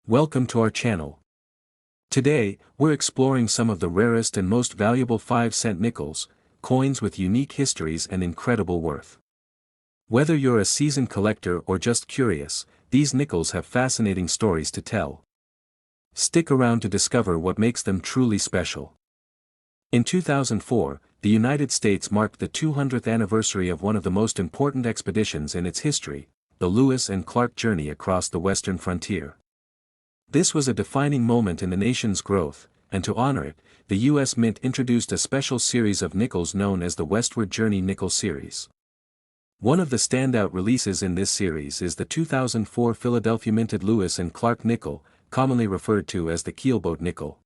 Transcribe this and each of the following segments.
Welcome to our channel. Today, we're exploring some of the rarest and most valuable 5-cent nickels, coins with unique histories and incredible worth. Whether you're a seasoned collector or just curious, these nickels have fascinating stories to tell. Stick around to discover what makes them truly special. In 2004, the United States marked the 200th anniversary of one of the most important expeditions in its history, the Lewis and Clark journey across the western frontier. This was a defining moment in the nation's growth, and to honor it, the U.S. Mint introduced a special series of nickels known as the Westward Journey Nickel Series. One of the standout releases in this series is the 2004 Philadelphia minted Lewis and Clark nickel, commonly referred to as the Keelboat nickel.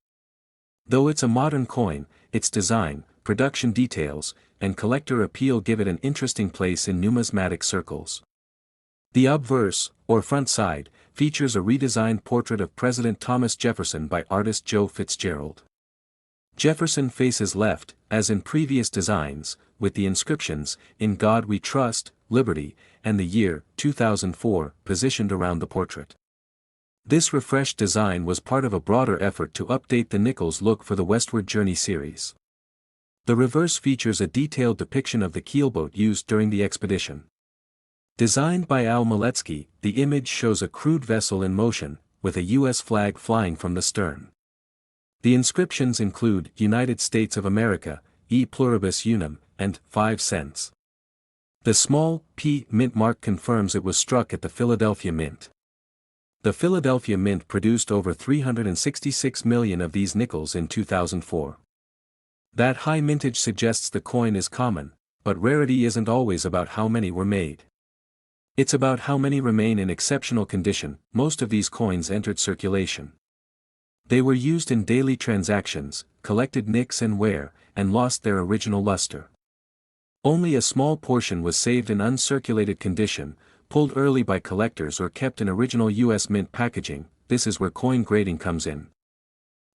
Though it's a modern coin, its design, production details, and collector appeal give it an interesting place in numismatic circles. The obverse, or front side, features a redesigned portrait of President Thomas Jefferson by artist Joe Fitzgerald. Jefferson faces left, as in previous designs, with the inscriptions, "In God We Trust, Liberty," and the year, 2004, positioned around the portrait. This refreshed design was part of a broader effort to update the nickel's look for the Westward Journey series. The reverse features a detailed depiction of the keelboat used during the expedition. Designed by Al Maletsky, the image shows a crude vessel in motion, with a U.S. flag flying from the stern. The inscriptions include United States of America, E pluribus unum, and 5 cents. The small P mint mark confirms it was struck at the Philadelphia Mint. The Philadelphia Mint produced over 366 million of these nickels in 2004. That high mintage suggests the coin is common, but rarity isn't always about how many were made. It's about how many remain in exceptional condition. Most of these coins entered circulation. They were used in daily transactions, collected nicks and wear, and lost their original luster. Only a small portion was saved in uncirculated condition, pulled early by collectors or kept in original U.S. Mint packaging. This is where coin grading comes in.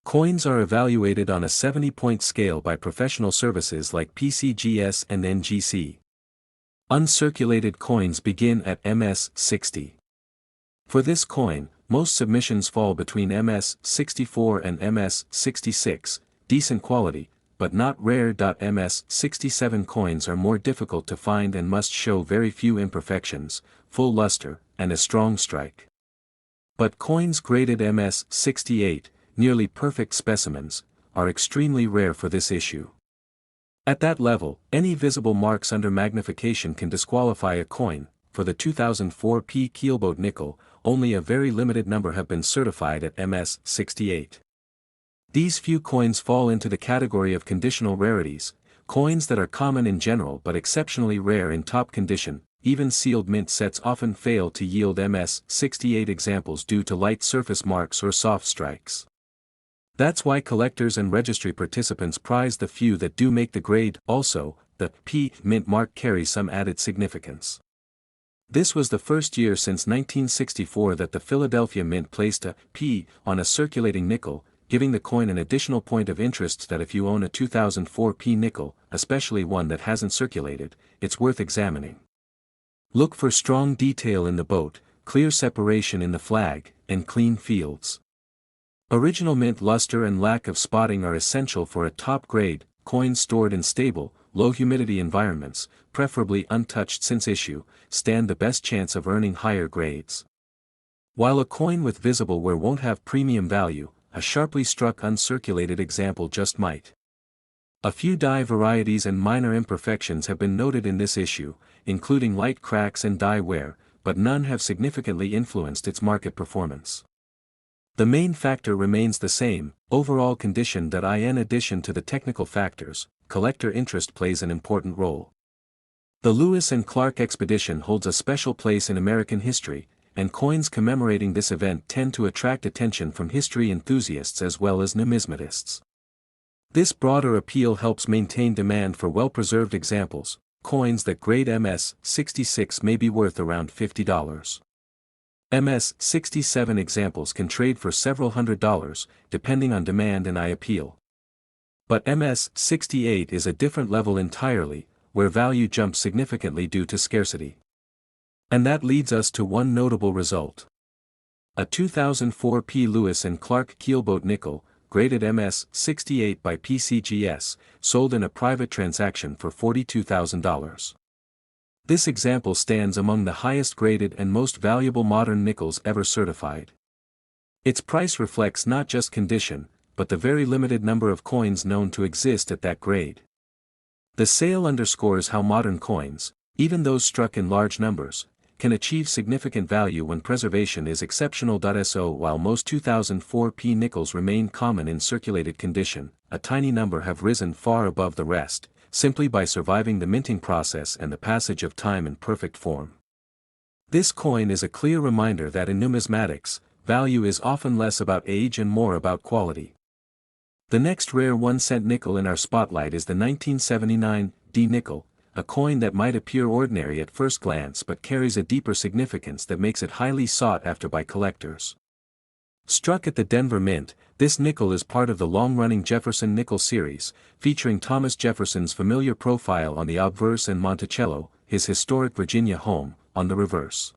Coins are evaluated on a 70-point scale by professional services like PCGS and NGC. Uncirculated coins begin at MS 60. For this coin, most submissions fall between MS 64 and MS 66, decent quality, but not rare. MS 67 coins are more difficult to find and must show very few imperfections, full luster, and a strong strike. But coins graded MS 68, nearly perfect specimens, are extremely rare for this issue. At that level, any visible marks under magnification can disqualify a coin. For the 2004 P Keelboat nickel, only a very limited number have been certified at MS 68. These few coins fall into the category of conditional rarities, coins that are common in general but exceptionally rare in top condition. Even sealed mint sets often fail to yield MS 68 examples due to light surface marks or soft strikes. That's why collectors and registry participants prize the few that do make the grade. Also, the P mint mark carries some added significance. This was the first year since 1964 that the Philadelphia Mint placed a P on a circulating nickel, giving the coin an additional point of interest that if you own a 2004 P nickel, especially one that hasn't circulated, it's worth examining. Look for strong detail in the boat, clear separation in the flag, and clean fields. Original mint luster and lack of spotting are essential for a top-grade coin stored in stable, low-humidity environments, preferably untouched since issue, stand the best chance of earning higher grades. While a coin with visible wear won't have premium value, a sharply struck uncirculated example just might. A few die varieties and minor imperfections have been noted in this issue, including light cracks and die wear, but none have significantly influenced its market performance. The main factor remains the same, overall condition. In addition to the technical factors, collector interest plays an important role. The Lewis and Clark expedition holds a special place in American history, and coins commemorating this event tend to attract attention from history enthusiasts as well as numismatists. This broader appeal helps maintain demand for well-preserved examples. Coins that grade MS 66 may be worth around $50. MS 67 examples can trade for several $100s, depending on demand and eye appeal. But MS 68 is a different level entirely, where value jumps significantly due to scarcity. And that leads us to one notable result. A 2004 P. Lewis and Clark Keelboat nickel, graded MS-68 by PCGS, sold in a private transaction for $42,000. This example stands among the highest graded and most valuable modern nickels ever certified. Its price reflects not just condition, but the very limited number of coins known to exist at that grade. The sale underscores how modern coins, even those struck in large numbers, can achieve significant value when preservation is exceptional. So while most 2004 P nickels remain common in circulated condition, a tiny number have risen far above the rest, simply by surviving the minting process and the passage of time in perfect form. This coin is a clear reminder that in numismatics, value is often less about age and more about quality. The next rare 1-cent nickel in our spotlight is the 1979 D nickel, a coin that might appear ordinary at first glance but carries a deeper significance that makes it highly sought after by collectors. Struck at the Denver Mint, this nickel is part of the long-running Jefferson nickel series, featuring Thomas Jefferson's familiar profile on the obverse and Monticello, his historic Virginia home, on the reverse.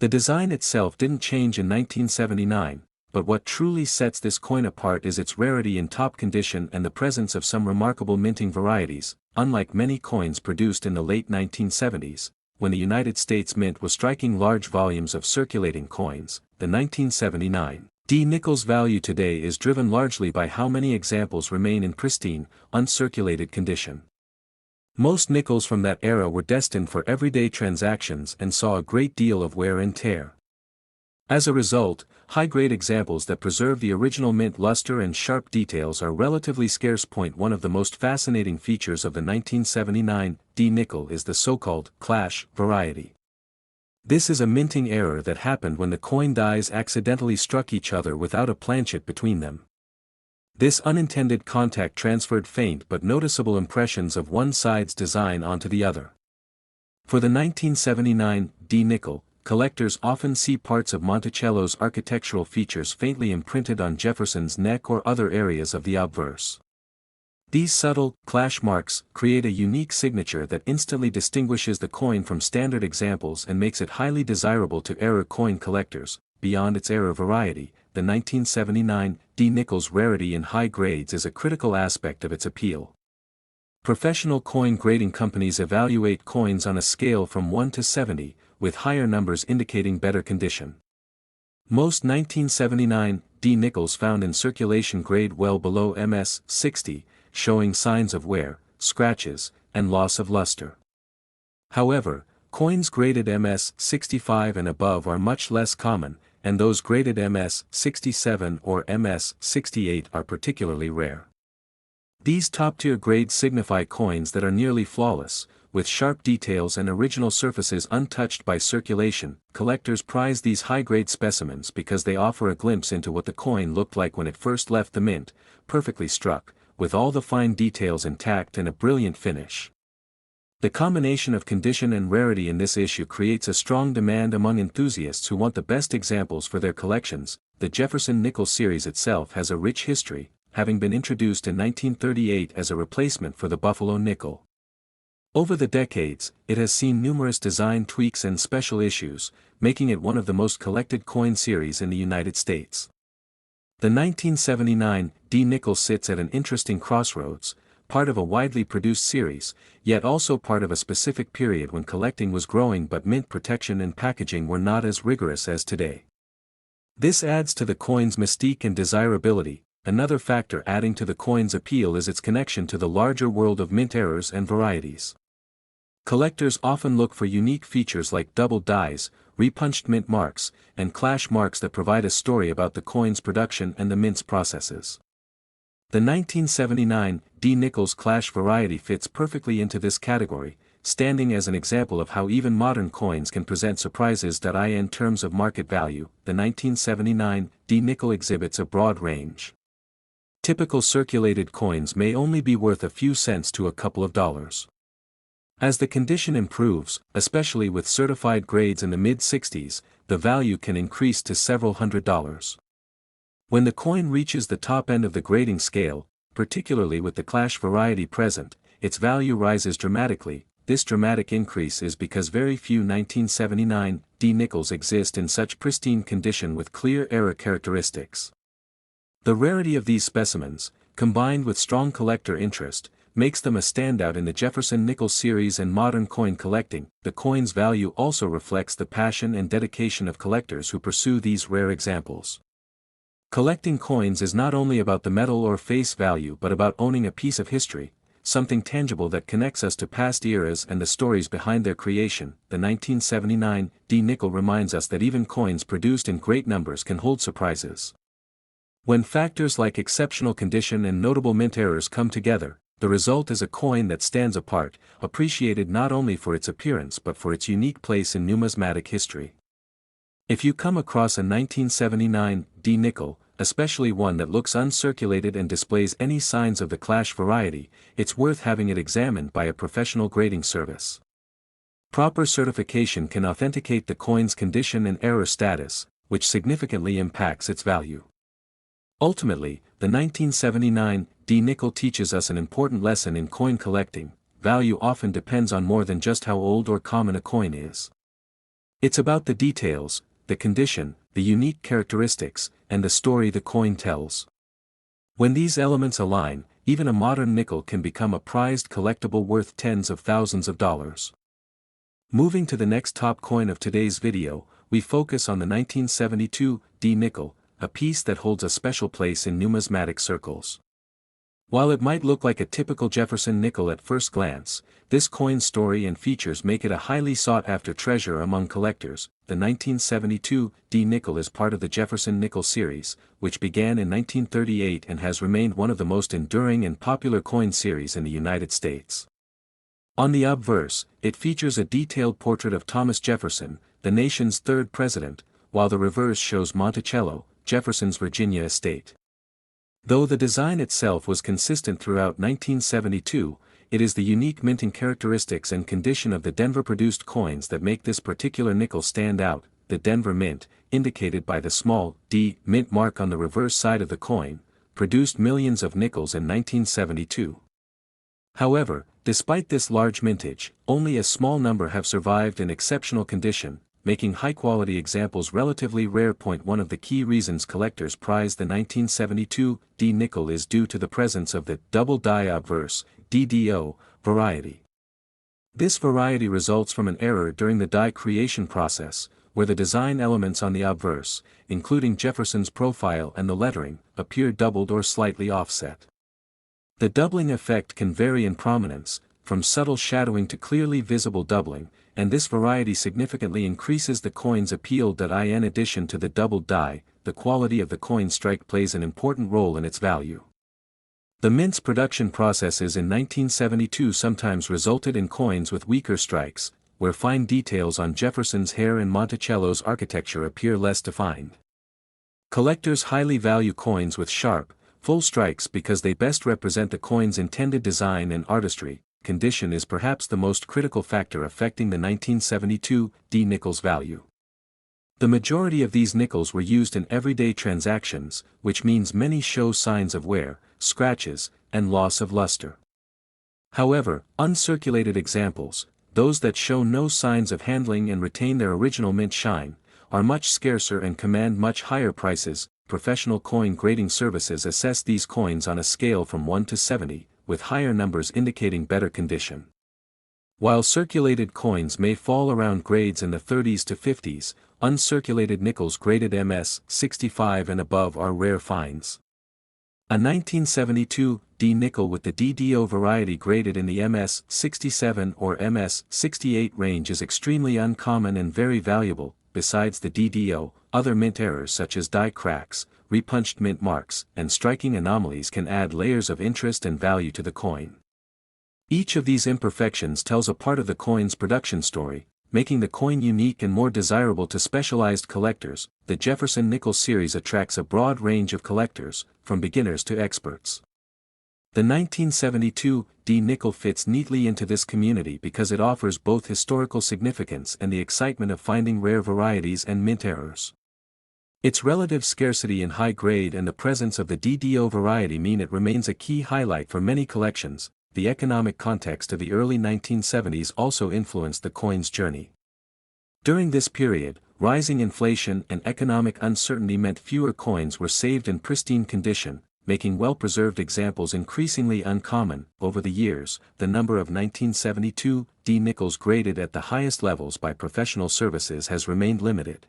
The design itself didn't change in 1979, but what truly sets this coin apart is its rarity in top condition and the presence of some remarkable minting varieties. Unlike many coins produced in the late 1970s, when the United States Mint was striking large volumes of circulating coins, the 1979 D nickel's value today is driven largely by how many examples remain in pristine, uncirculated condition. Most nickels from that era were destined for everyday transactions and saw a great deal of wear and tear. As a result, high-grade examples that preserve the original mint luster and sharp details are relatively scarce. One of the most fascinating features of the 1979 D nickel is the so-called clash variety. This is a minting error that happened when the coin dies accidentally struck each other without a planchet between them. This unintended contact transferred faint but noticeable impressions of one side's design onto the other. For the 1979 D nickel, collectors often see parts of Monticello's architectural features faintly imprinted on Jefferson's neck or other areas of the obverse. These subtle, clash marks, create a unique signature that instantly distinguishes the coin from standard examples and makes it highly desirable to error coin collectors. Beyond its error variety, the 1979 D nickel's rarity in high grades is a critical aspect of its appeal. Professional coin grading companies evaluate coins on a scale from 1 to 70, with higher numbers indicating better condition. Most 1979 D nickels found in circulation grade well below MS-60, showing signs of wear, scratches, and loss of luster. However, coins graded MS-65 and above are much less common, and those graded MS-67 or MS-68 are particularly rare. These top-tier grades signify coins that are nearly flawless, with sharp details and original surfaces untouched by circulation. Collectors prize these high-grade specimens because they offer a glimpse into what the coin looked like when it first left the mint, perfectly struck, with all the fine details intact and a brilliant finish. The combination of condition and rarity in this issue creates a strong demand among enthusiasts who want the best examples for their collections. The Jefferson nickel series itself has a rich history, having been introduced in 1938 as a replacement for the Buffalo nickel. Over the decades, it has seen numerous design tweaks and special issues, making it one of the most collected coin series in the United States. The 1979 D nickel sits at an interesting crossroads, part of a widely produced series, yet also part of a specific period when collecting was growing but mint protection and packaging were not as rigorous as today. This adds to the coin's mystique and desirability. Another factor adding to the coin's appeal is its connection to the larger world of mint errors and varieties. Collectors often look for unique features like double dies, repunched mint marks, and clash marks that provide a story about the coin's production and the mint's processes. The 1979 D nickel's clash variety fits perfectly into this category, standing as an example of how even modern coins can present surprises. In terms of market value, the 1979 D nickel exhibits a broad range. Typical circulated coins may only be worth a few cents to a couple of dollars. As the condition improves, especially with certified grades in the mid-60s, the value can increase to several $100s. When the coin reaches the top end of the grading scale, particularly with the clash variety present, its value rises dramatically, this dramatic increase is because very few 1979D nickels exist in such pristine condition with clear error characteristics. The rarity of these specimens, combined with strong collector interest, makes them a standout in the Jefferson nickel series and modern coin collecting. The coin's value also reflects the passion and dedication of collectors who pursue these rare examples. Collecting coins is not only about the metal or face value but about owning a piece of history, something tangible that connects us to past eras and the stories behind their creation. The 1979D nickel reminds us that even coins produced in great numbers can hold surprises. When factors like exceptional condition and notable mint errors come together, the result is a coin that stands apart, appreciated not only for its appearance but for its unique place in numismatic history. If you come across a 1979D nickel, especially one that looks uncirculated and displays any signs of the clash variety, it's worth having it examined by a professional grading service. Proper certification can authenticate the coin's condition and error status, which significantly impacts its value. Ultimately, the 1979D nickel teaches us an important lesson in coin collecting: value often depends on more than just how old or common a coin is. It's about the details, the condition, the unique characteristics, and the story the coin tells. When these elements align, even a modern nickel can become a prized collectible worth tens of thousands of dollars. Moving to the next top coin of today's video, we focus on the 1972D nickel, a piece that holds a special place in numismatic circles. While it might look like a typical Jefferson nickel at first glance, this coin's story and features make it a highly sought-after treasure among collectors. The 1972D nickel is part of the Jefferson nickel series, which began in 1938 and has remained one of the most enduring and popular coin series in the United States. On the obverse, it features a detailed portrait of Thomas Jefferson, the nation's third president, while the reverse shows Monticello, Jefferson's Virginia estate. Though the design itself was consistent throughout 1972, it is the unique minting characteristics and condition of the Denver-produced coins that make this particular nickel stand out. The Denver Mint, indicated by the small D mint mark on the reverse side of the coin, produced millions of nickels in 1972. However, despite this large mintage, only a small number have survived in exceptional condition, making high-quality examples relatively rare. One of the key reasons collectors prize the 1972D nickel is due to the presence of the double die obverse (DDO) variety. This variety results from an error during the die creation process, where the design elements on the obverse, including Jefferson's profile and the lettering, appear doubled or slightly offset. The doubling effect can vary in prominence, from subtle shadowing to clearly visible doubling, and this variety significantly increases the coin's appeal. In addition to the doubled die, the quality of the coin strike plays an important role in its value. The mint's production processes in 1972 sometimes resulted in coins with weaker strikes, where fine details on Jefferson's hair and Monticello's architecture appear less defined. Collectors highly value coins with sharp, full strikes because they best represent the coin's intended design and artistry. Condition is perhaps the most critical factor affecting the 1972D nickel's value. The majority of these nickels were used in everyday transactions, which means many show signs of wear, scratches, and loss of luster. However, uncirculated examples, those that show no signs of handling and retain their original mint shine, are much scarcer and command much higher prices. Professional coin grading services assess these coins on a scale from 1 to 70, with higher numbers indicating better condition. While circulated coins may fall around grades in the 30s to 50s, uncirculated nickels graded MS 65 and above are rare finds. A 1972D nickel with the DDO variety graded in the MS 67 or MS 68 range is extremely uncommon and very valuable. Besides the DDO, other mint errors such as die cracks, repunched mint marks, and striking anomalies can add layers of interest and value to the coin. Each of these imperfections tells a part of the coin's production story, making the coin unique and more desirable to specialized collectors. The Jefferson nickel series attracts a broad range of collectors, from beginners to experts. The 1972D nickel fits neatly into this community because it offers both historical significance and the excitement of finding rare varieties and mint errors. Its relative scarcity in high grade and the presence of the DDO variety mean it remains a key highlight for many collections. the economic context of the early 1970s also influenced the coin's journey. During this period, rising inflation and economic uncertainty meant fewer coins were saved in pristine condition, making well-preserved examples increasingly uncommon. Over the years, the number of 1972 D nickels graded at the highest levels by professional services has remained limited.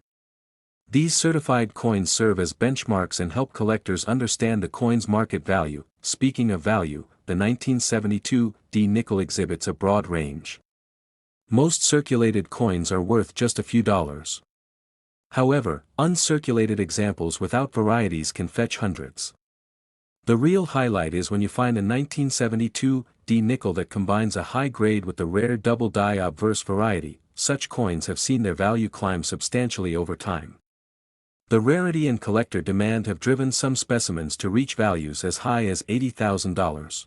These certified coins serve as benchmarks and help collectors understand the coin's market value. Speaking of value, the 1972 D nickel exhibits a broad range. Most circulated coins are worth just a few dollars. However, uncirculated examples without varieties can fetch hundreds. The real highlight is when you find a 1972 D nickel that combines a high grade with the rare double die obverse variety. Such coins have seen their value climb substantially over time. The rarity and collector demand have driven some specimens to reach values as high as $80,000.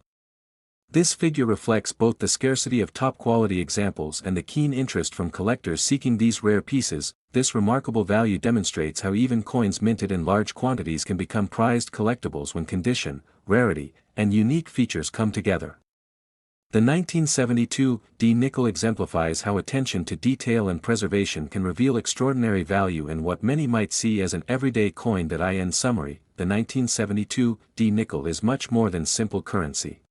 This figure reflects both the scarcity of top-quality examples and the keen interest from collectors seeking these rare pieces. This remarkable value demonstrates how even coins minted in large quantities can become prized collectibles when condition, rarity, and unique features come together. The 1972 D nickel exemplifies how attention to detail and preservation can reveal extraordinary value in what many might see as an everyday coin. In summary, the 1972 D nickel is much more than simple currency.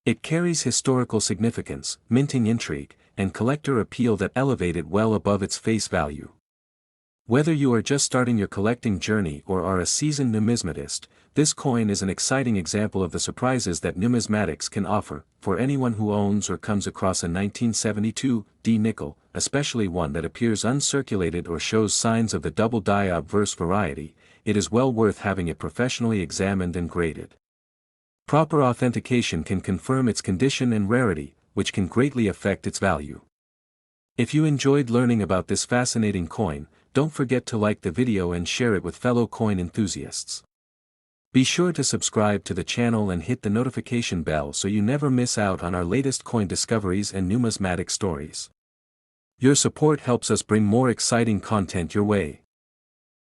It carries historical significance, minting intrigue, and collector appeal that elevate it well above its face value. Whether you are just starting your collecting journey or are a seasoned numismatist, this coin is an exciting example of the surprises that numismatics can offer. For anyone who owns or comes across a 1972 D nickel, especially one that appears uncirculated or shows signs of the double die obverse variety, it is well worth having it professionally examined and graded. Proper authentication can confirm its condition and rarity, which can greatly affect its value. If you enjoyed learning about this fascinating coin, don't forget to like the video and share it with fellow coin enthusiasts. Be sure to subscribe to the channel and hit the notification bell so you never miss out on our latest coin discoveries and numismatic stories. Your support helps us bring more exciting content your way.